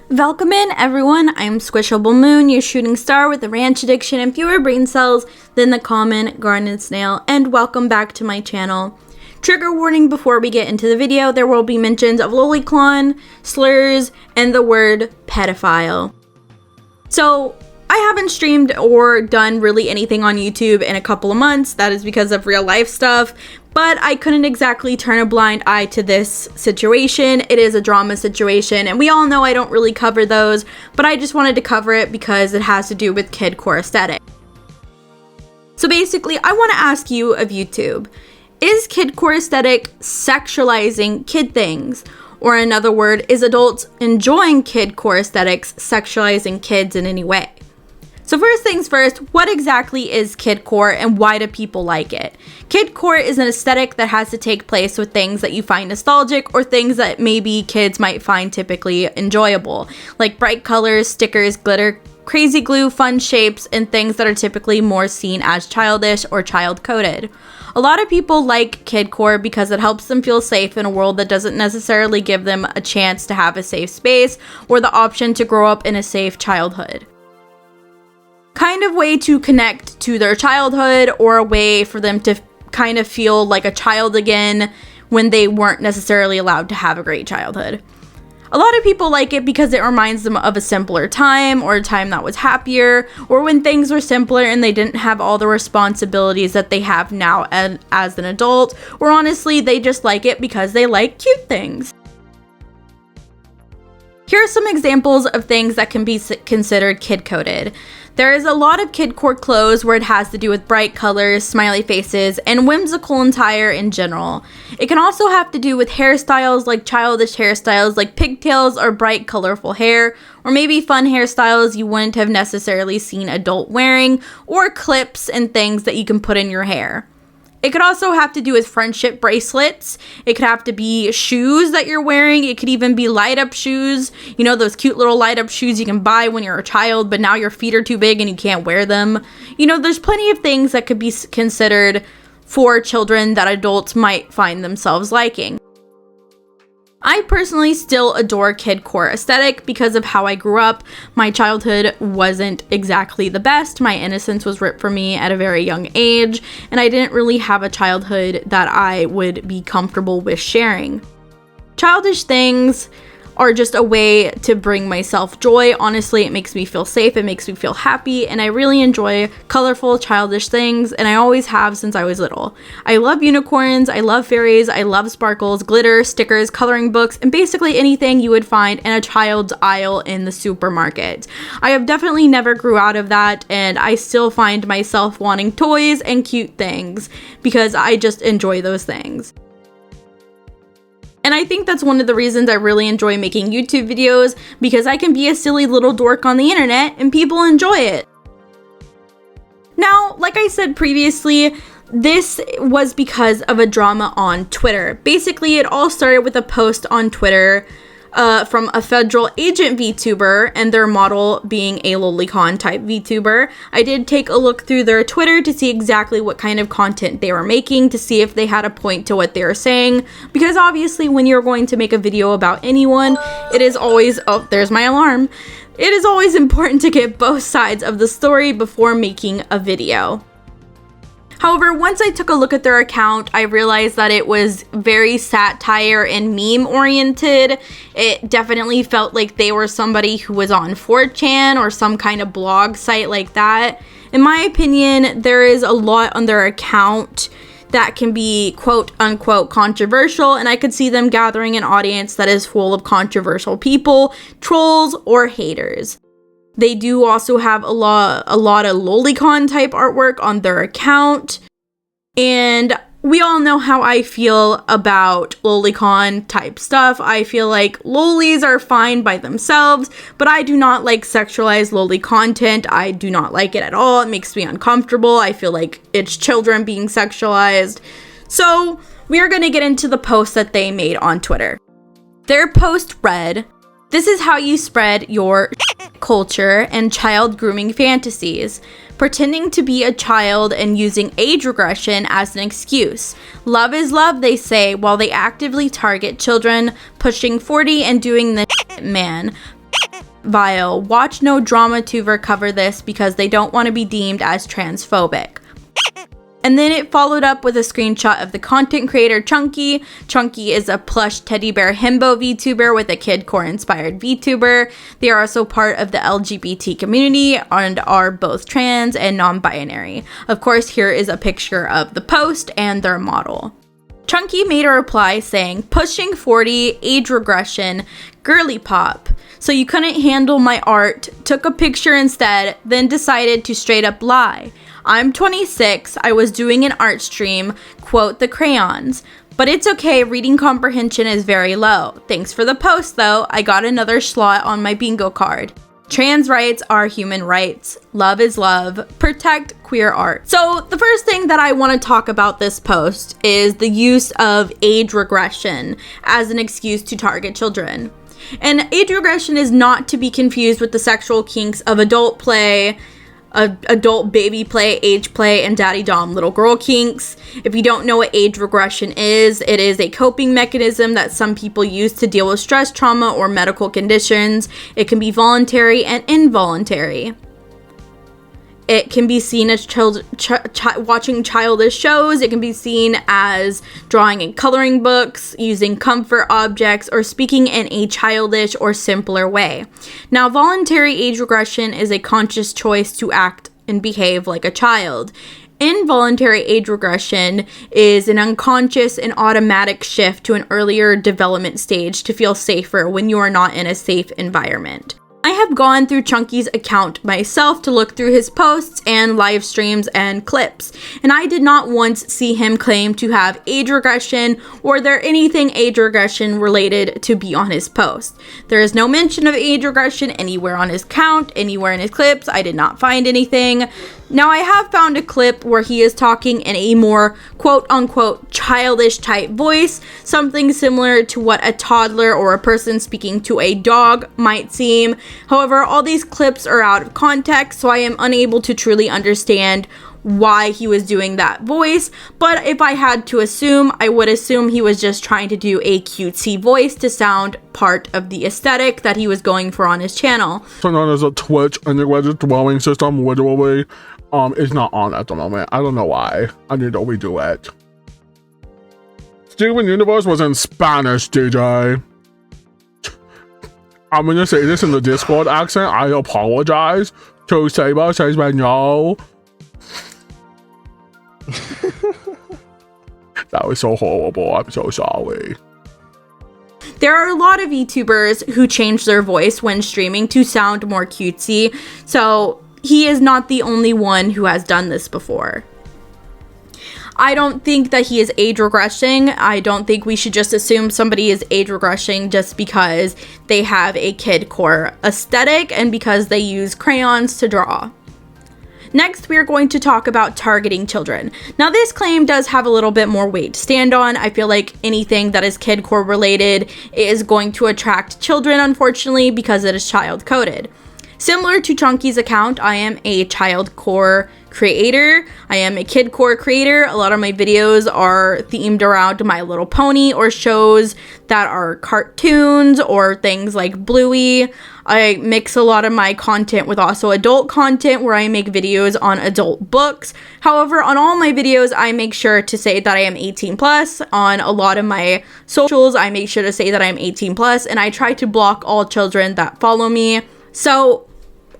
Welcome in, everyone. I'm Squishablemoon, your shooting star with a ranch addiction and fewer brain cells than the common garden snail, and welcome back to my channel. Trigger warning before we get into the video, there will be mentions of lolicon, slurs, and the word pedophile. So, I haven't streamed or done really anything on YouTube in a couple of months. That is because of real life stuff. But I couldn't exactly turn a blind eye to this situation. It is a drama situation, and we all know I don't really cover those, but I just wanted to cover it because it has to do with kidcore aesthetic. So basically, I want to ask you of YouTube, is kidcore aesthetic sexualizing kid things? Or in other words, is adults enjoying kidcore aesthetics sexualizing kids in any way? So first things first, what exactly is kidcore and why do people like it? Kidcore is an aesthetic that has to take place with things that you find nostalgic or things that maybe kids might find typically enjoyable, like bright colors, stickers, glitter, crazy glue, fun shapes, and things that are typically more seen as childish or child-coded. A lot of people like kidcore because it helps them feel safe in a world that doesn't necessarily give them a chance to have a safe space or the option to grow up in a safe childhood. Kind of way to connect to their childhood or a way for them to kind of feel like a child again when they weren't necessarily allowed to have a great childhood. A lot of people like it because it reminds them of a simpler time or a time that was happier or when things were simpler and they didn't have all the responsibilities that they have now as an adult, or honestly they just like it because they like cute things. Here are some examples of things that can be considered kid-coded. There is a lot of kidcore clothes where it has to do with bright colors, smiley faces, and whimsical attire in general. It can also have to do with hairstyles like childish hairstyles like pigtails or bright colorful hair, or maybe fun hairstyles you wouldn't have necessarily seen adult wearing, or clips and things that you can put in your hair. It could also have to do with friendship bracelets. It could have to be shoes that you're wearing. It could even be light up shoes. You know, those cute little light up shoes you can buy when you're a child, but now your feet are too big and you can't wear them. You know, there's plenty of things that could be considered for children that adults might find themselves liking. I personally still adore kidcore aesthetic because of how I grew up. My childhood wasn't exactly the best. My innocence was ripped from me at a very young age, and I didn't really have a childhood that I would be comfortable with sharing. Childish things are just a way to bring myself joy. Honestly, it makes me feel safe, it makes me feel happy, and I really enjoy colorful, childish things, and I always have since I was little. I love unicorns, I love fairies, I love sparkles, glitter, stickers, coloring books, and basically anything you would find in a child's aisle in the supermarket. I have definitely never grew out of that, and I still find myself wanting toys and cute things because I just enjoy those things. And I think that's one of the reasons I really enjoy making YouTube videos, because I can be a silly little dork on the internet and people enjoy it. Now, like I said previously, this was because of a drama on Twitter. Basically, it all started with a post on Twitter from a federal agent VTuber and their model being a lolicon type VTuber. I did take a look through their Twitter to see exactly what kind of content they were making, to see if they had a point to what they were saying, because obviously when you're going to make a video about anyone, it is always, oh, there's my alarm. It is always important to get both sides of the story before making a video. However, once I took a look at their account, I realized that it was very satire and meme oriented. It definitely felt like they were somebody who was on 4chan or some kind of blog site like that. In my opinion, there is a lot on their account that can be quote unquote controversial, and I could see them gathering an audience that is full of controversial people, trolls, or haters. They do also have a lot of lolicon type artwork on their account, and we all know how I feel about lolicon type stuff. I feel like lolis are fine by themselves, but I do not like sexualized loli content. I do not like it at all. It makes me uncomfortable. I feel like it's children being sexualized. So we are going to get into the post that they made on Twitter. Their post read, "This is how you spread your culture and child grooming fantasies. Pretending to be a child and using age regression as an excuse. Love is love, they say, while they actively target children pushing 40 and doing the man. Vile. Watch No Drama Tuber cover this because they don't want to be deemed as transphobic. And then it followed up with a screenshot of the content creator Chunky. Chunky is a plush teddy bear himbo VTuber with a kidcore inspired VTuber. They are also part of the LGBT community and are both trans and non-binary. Of course, here is a picture of the post and their model. Chunky made a reply saying, "Pushing 40, age regression, girly pop. So you couldn't handle my art, took a picture instead, then decided to straight up lie. I'm 26, I was doing an art stream, quote the crayons. But it's okay, reading comprehension is very low. Thanks for the post though, I got another slot on my bingo card. Trans rights are human rights. Love is love. Protect queer art." So the first thing that I want to talk about this post is the use of age regression as an excuse to target children. And age regression is not to be confused with the sexual kinks of adult play, adult baby play, age play, and daddy dom little girl kinks. If you don't know what age regression is, it is a coping mechanism that some people use to deal with stress, trauma, or medical conditions. It can be voluntary and involuntary. It can be seen as watching childish shows. It can be seen as drawing in coloring books, using comfort objects, or speaking in a childish or simpler way. Now, voluntary age regression is a conscious choice to act and behave like a child. Involuntary age regression is an unconscious and automatic shift to an earlier development stage to feel safer when you are not in a safe environment. I have gone through Chunky's account myself to look through his posts and live streams and clips, and I did not once see him claim to have age regression or there anything age regression related to be on his post. There is no mention of age regression anywhere on his account, anywhere in his clips. I did not find anything. Now, I have found a clip where he is talking in a more quote-unquote childish type voice, something similar to what a toddler or a person speaking to a dog might seem. However, all these clips are out of context, so I am unable to truly understand why he was doing that voice, but if I had to assume, I would assume he was just trying to do a cutesy voice to sound part of the aesthetic that he was going for on his channel. So known as a Twitch integrated dwelling system, literally, is not on at the moment. I don't know why. I need to redo it. Steven Universe was in Spanish, DJ. I'm gonna say this in the Discord accent. I apologize to Seba Seisbano. That was so horrible. I'm so sorry. There are a lot of VTubers who change their voice when streaming to sound more cutesy, so he is not the only one who has done this before. I don't think that he is age regressing. I don't think we should just assume somebody is age regressing just because they have a kidcore aesthetic and because they use crayons to draw. Next, we are going to talk about targeting children. Now, this claim does have a little bit more weight to stand on. I feel like anything that is kidcore related is going to attract children, unfortunately, because it is child coded. Similar to Chunky's account, I am a childcore creator. I am a kidcore creator. A lot of my videos are themed around My Little Pony or shows that are cartoons or things like Bluey. I mix a lot of my content with also adult content where I make videos on adult books. However, on all my videos, I make sure to say that I am 18 plus. On a lot of my socials, I make sure to say that I'm 18 plus, and I try to block all children that follow me. So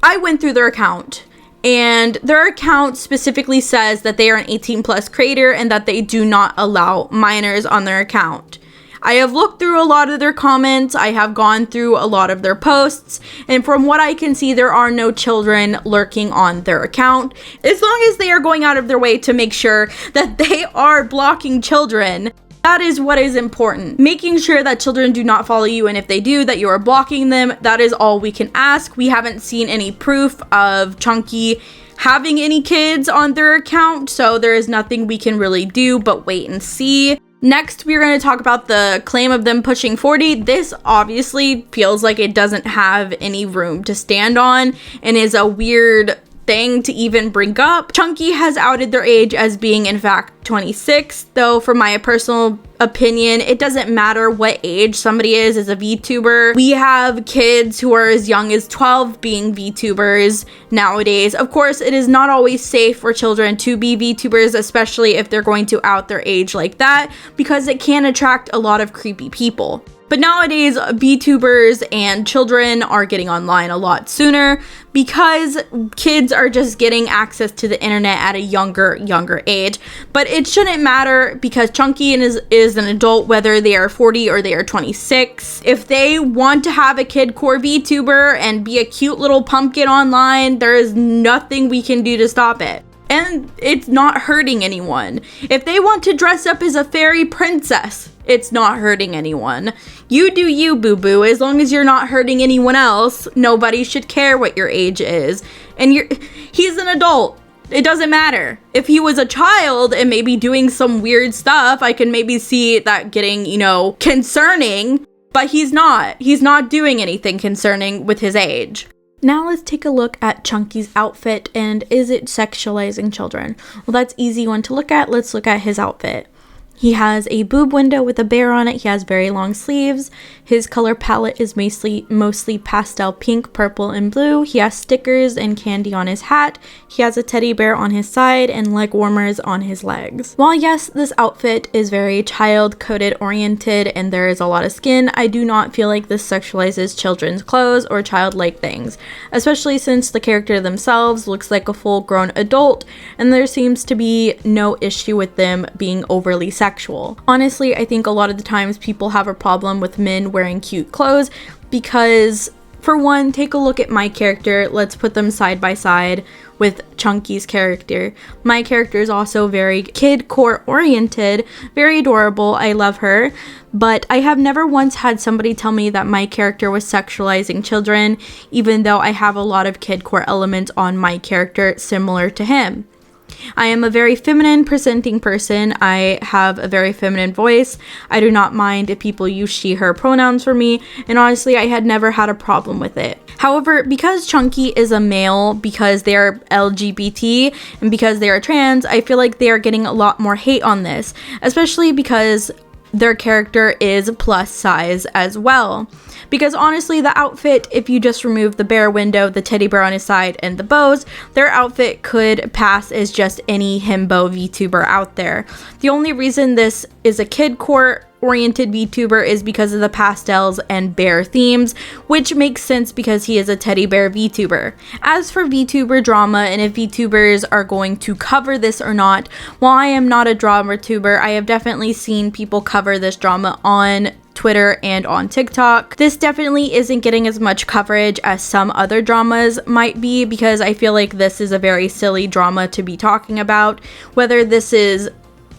I went through their account, and their account specifically says that they are an 18 plus creator and that they do not allow minors on their account. I have looked through a lot of their comments, I have gone through a lot of their posts, and from what I can see, there are no children lurking on their account. As long as they are going out of their way to make sure that they are blocking children, that is what is important. Making sure that children do not follow you, and if they do, that you are blocking them. That is all we can ask. We haven't seen any proof of Chunky having any kids on their account, so there is nothing we can really do but wait and see. Next, we're going to talk about the claim of them pushing 40. This obviously feels like it doesn't have any room to stand on and is a weird thing to even bring up. Chunky has outed their age as being, in fact, 26, though for my personal opinion, it doesn't matter what age somebody is as a VTuber. We have kids who are as young as 12 being VTubers nowadays. Of course, it is not always safe for children to be VTubers, especially if they're going to out their age like that, because it can attract a lot of creepy people. But nowadays, VTubers and children are getting online a lot sooner because kids are just getting access to the internet at a younger age. But it shouldn't matter because Chunky is an adult, whether they are 40 or they are 26. If they want to have a kidcore VTuber and be a cute little pumpkin online, there is nothing we can do to stop it. And it's not hurting anyone. If they want to dress up as a fairy princess, it's not hurting anyone. You do you, boo-boo. As long as you're not hurting anyone else, nobody should care what your age is. And he's an adult. It doesn't matter. If he was a child and maybe doing some weird stuff, I can maybe see that getting, concerning. But he's not. He's not doing anything concerning with his age. Now let's take a look at Chunky's outfit, and is it sexualizing children? Well, that's easy one to look at. Let's look at his outfit. He has a boob window with a bear on it. He has very long sleeves. His color palette is mostly pastel pink, purple, and blue. He has stickers and candy on his hat. He has a teddy bear on his side and leg warmers on his legs. While yes, this outfit is very child-coded oriented and there is a lot of skin, I do not feel like this sexualizes children's clothes or childlike things, especially since the character themselves looks like a full-grown adult and there seems to be no issue with them being overly sexual. Honestly, I think a lot of the times people have a problem with men wearing cute clothes because, for one, take a look at my character. Let's put them side by side with Chunky's character. My character is also very kidcore oriented, very adorable. I love her, but I have never once had somebody tell me that my character was sexualizing children, even though I have a lot of kidcore elements on my character similar to him. I am a very feminine presenting person. I have a very feminine voice. I do not mind if people use she, her pronouns for me, and honestly, I had never had a problem with it. However, because Chunky is a male, because they are LGBT, and because they are trans, I feel like they are getting a lot more hate on this, especially because their character is plus size as well. Because honestly, the outfit, if you just remove the bear window, the teddy bear on his side, and the bows, their outfit could pass as just any himbo VTuber out there. The only reason this is a kidcore oriented VTuber is because of the pastels and bear themes, which makes sense because he is a teddy bear VTuber. As for VTuber drama and if VTubers are going to cover this or not, while I am not a drama tuber, I have definitely seen people cover this drama on Twitter and on TikTok. This definitely isn't getting as much coverage as some other dramas might be because I feel like this is a very silly drama to be talking about. Whether this is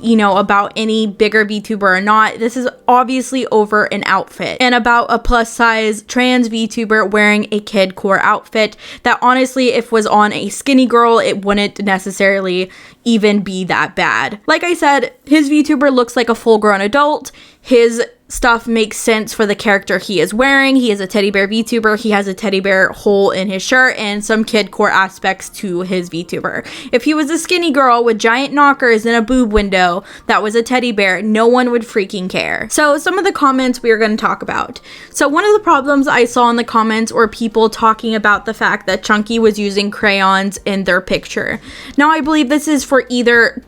about any bigger VTuber or not, this is obviously over an outfit and about a plus size trans VTuber wearing a kidcore outfit that honestly, if was on a skinny girl, it wouldn't necessarily even be that bad. Like I said, his VTuber looks like a full-grown adult. His stuff makes sense for the character he is wearing. He is a teddy bear VTuber. He has a teddy bear hole in his shirt and some kidcore aspects to his VTuber. If he was a skinny girl with giant knockers and a boob window that was a teddy bear, no one would freaking care. So some of the comments we are going to talk about. So one of the problems I saw in the comments were people talking about the fact that Chunky was using crayons in their picture. Now I believe this is for either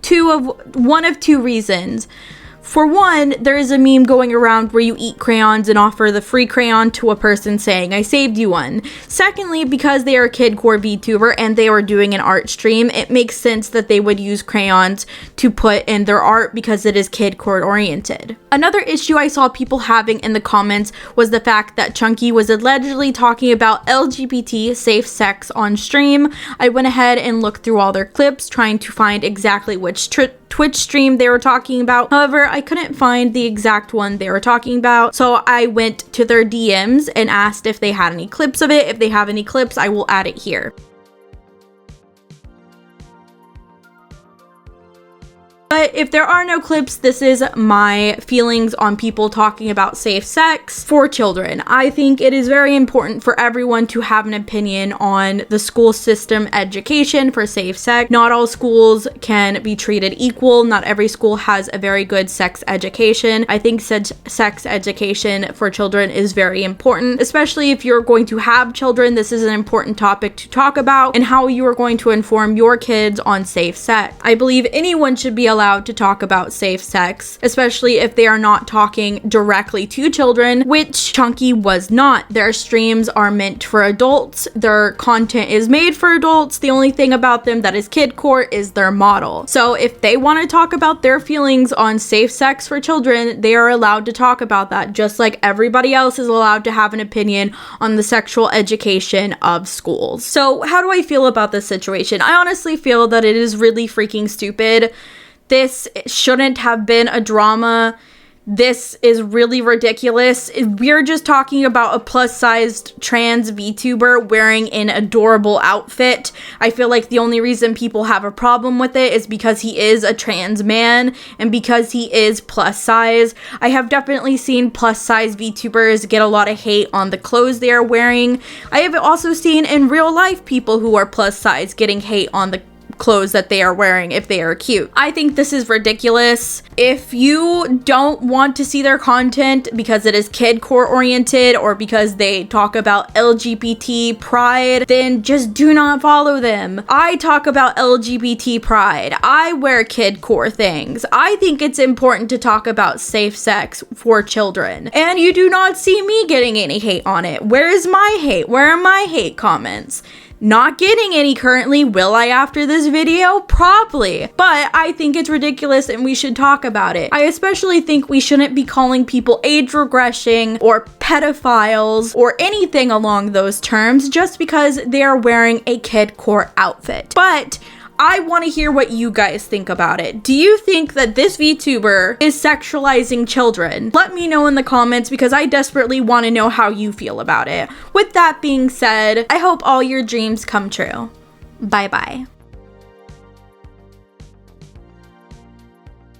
one of two reasons. For one, there is a meme going around where you eat crayons and offer the free crayon to a person saying, "I saved you one." Secondly, because they are a kidcore VTuber and they are doing an art stream, it makes sense that they would use crayons to put in their art because it is kidcore oriented. Another issue I saw people having in the comments was the fact that Chunky was allegedly talking about LGBT safe sex on stream. I went ahead and looked through all their clips trying to find exactly which Twitch stream they were talking about. However, I couldn't find the exact one they were talking about, so I went to their DMs and asked if they had any clips of it. If they have any clips, I will add it here. But if there are no clips, this is my feelings on people talking about safe sex for children. I think it is very important for everyone to have an opinion on the school system education for safe sex. Not all schools can be treated equal. Not every school has a very good sex education. I think sex education for children is very important, especially if you're going to have children. This is an important topic to talk about, and how you are going to inform your kids on safe sex. I believe anyone should be allowed to talk about safe sex, especially if they are not talking directly to children, which Chunky was not. Their streams are meant for adults. Their content is made for adults. The only thing about them that is kidcore is their model. So if they want to talk about their feelings on safe sex for children, they are allowed to talk about that, just like everybody else is allowed to have an opinion on the sexual education of schools. So how do I feel about this situation? I honestly feel that it is really freaking stupid. This shouldn't have been a drama. This is really ridiculous. We're just talking about a plus-sized trans VTuber wearing an adorable outfit. I feel like the only reason people have a problem with it is because he is a trans man and because he is plus size. I have definitely seen plus-size VTubers get a lot of hate on the clothes they are wearing. I have also seen in real life people who are plus size getting hate on the clothes that they are wearing if they are cute. I think this is ridiculous. If you don't want to see their content because it is kidcore oriented or because they talk about LGBT pride, then just do not follow them. I talk about LGBT pride. I wear kidcore things. I think it's important to talk about safe sex for children. And you do not see me getting any hate on it. Where is my hate? Where are my hate comments? Not getting any currently. Will I after this video? Probably. But I think it's ridiculous and we should talk about it. I especially think we shouldn't be calling people age regressing or pedophiles or anything along those terms just because they are wearing a kidcore outfit. But I want to hear what you guys think about it. Do you think that this VTuber is sexualizing children? Let me know in the comments because I desperately want to know how you feel about it. With that being said, I hope all your dreams come true. Bye bye.